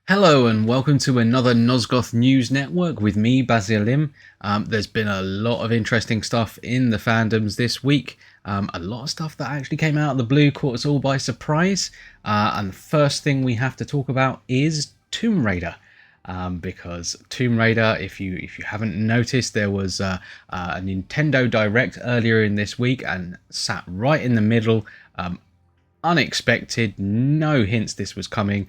Hello and welcome to another Nosgoth News Network with me, Basilim. There's been a lot of interesting stuff in the fandoms this week. A lot of stuff that actually came out of the blue, caught us all by surprise. And the first thing we have to talk about is Tomb Raider. Because Tomb Raider, if you haven't noticed, there was a Nintendo Direct earlier in this week and sat right in the middle. Unexpected, no hints this was coming.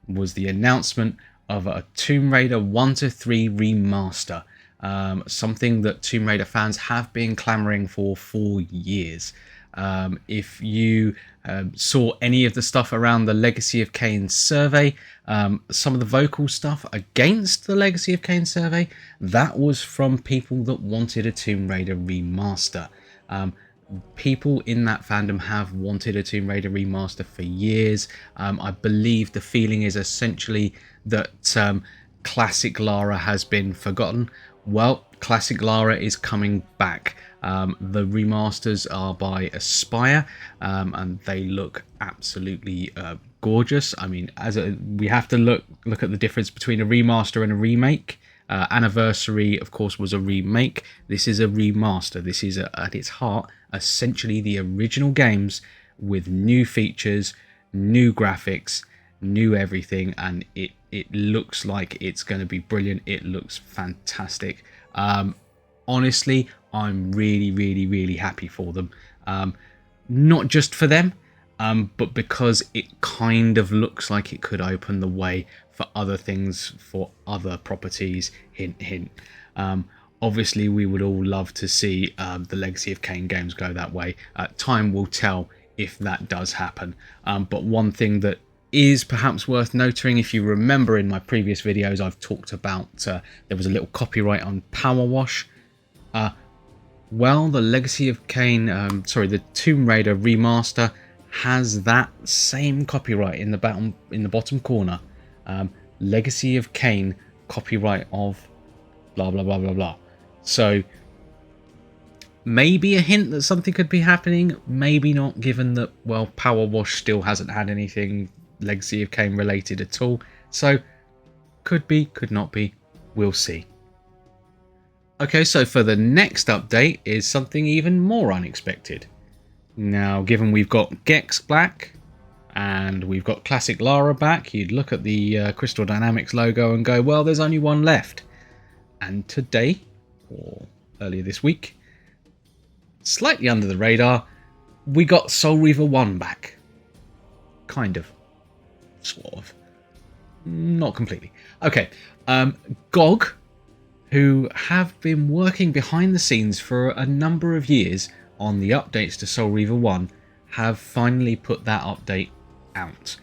Was the announcement of a Tomb Raider 1 to 3 remaster, something that Tomb Raider fans have been clamoring for years. If you saw any of the stuff around the Legacy of Kain survey, some of the vocal stuff against the Legacy of Kain survey, that was from people that wanted a Tomb Raider remaster. People in that fandom have wanted a Tomb Raider remaster for years. I believe the feeling is essentially that classic Lara has been forgotten. Well, classic Lara is coming back. The remasters are by Aspyr, and they look absolutely gorgeous. I mean, we have to look at the difference between a remaster and a remake. Anniversary, of course, was a remake. This is a remaster. This is at its heart essentially the original games with new features, new graphics, new everything, and it looks like it's going to be brilliant. It looks fantastic. Honestly, I'm really happy for them. Not just for them, but because it kind of looks like it could open the way for other things, for other properties. Hint, hint. Obviously, we would all love to see the Legacy of Kain games go that way. Time will tell if that does happen. But one thing that is perhaps worth noting, if you remember in my previous videos, I've talked about there was a little copyright on Power Wash. Well, the Legacy of Kain, the Tomb Raider remaster has that same copyright in the bottom corner. Legacy of Kain, copyright of blah blah blah blah blah. So maybe a hint that something could be happening, maybe not, given that, well, Power Wash still hasn't had anything Legacy of Kain related at all. So could be, could not be, we'll see. Okay, so for the next update is something even more unexpected. Now, given we've got Gex back and we've got Classic Lara back, you'd look at the Crystal Dynamics logo and go, well, there's only one left. And today, or earlier this week, slightly under the radar, we got Soul Reaver 1 back. Kind of. Sort of. Not completely. Okay, GOG, who have been working behind the scenes for a number of years on the updates to Soul Reaver 1, have finally put that update out.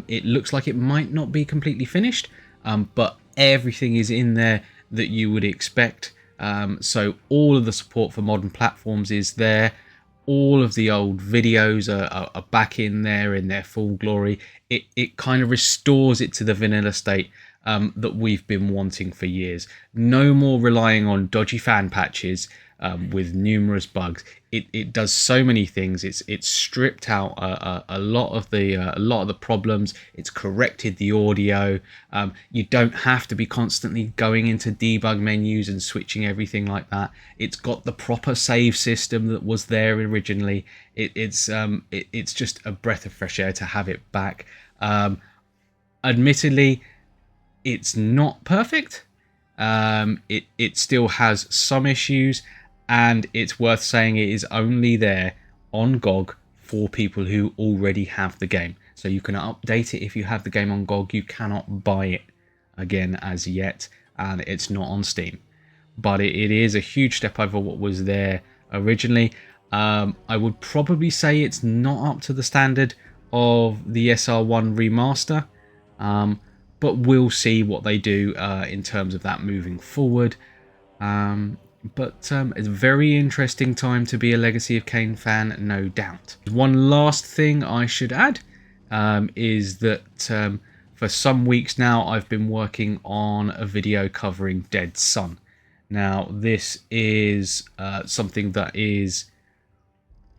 It looks like it might not be completely finished, but everything is in there that you would expect. So all of the support for modern platforms is there. All of the old videos are back in there in their full glory. It kind of restores it to the vanilla state that we've been wanting for years. No more relying on dodgy fan patches with numerous bugs. It does so many things. It's stripped out a lot of the problems. It's corrected the audio. You don't have to be constantly going into debug menus and switching everything like that. It's got the proper save system that was there originally. It's just a breath of fresh air to have it back. Admittedly, it's not perfect. It still has some issues, and it's worth saying it is only there on GOG for people who already have the game. So you can update it if you have the game on GOG. You cannot buy it again as yet, and it's not on Steam. But it is a huge step over what was there originally. I would probably say it's not up to the standard of the SR1 remaster, but we'll see what they do in terms of that moving forward. But it's a very interesting time to be a Legacy of Kain fan, no doubt. One last thing I should add is that for some weeks now I've been working on a video covering Dead Sun. Now, this is something that is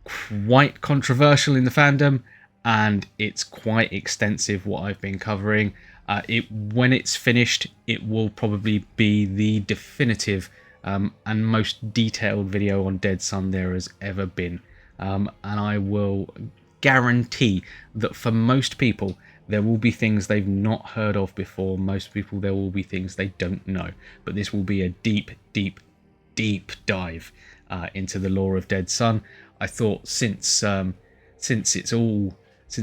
quite controversial in the fandom, and it's quite extensive what I've been covering. When it's finished, it will probably be the definitive and most detailed video on Dead Sun there has ever been. And I will guarantee that for most people, there will be things they've not heard of before. Most people, there will be things they don't know. But this will be a deep, deep, deep dive into the lore of Dead Sun. I thought since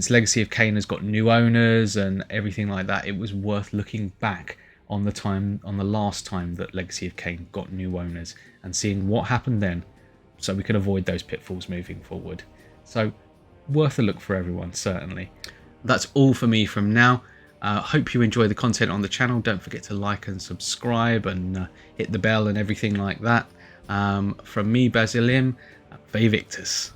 Legacy of Kain has got new owners and everything like that, it was worth looking back on the last time that Legacy of Kain got new owners and seeing what happened then, so we can avoid those pitfalls moving forward. So worth a look for everyone, certainly. That's all for me from now. Hope you enjoy the content on the channel. Don't forget to like and subscribe and hit the bell and everything like that. From me, Basilim, Vae Victus.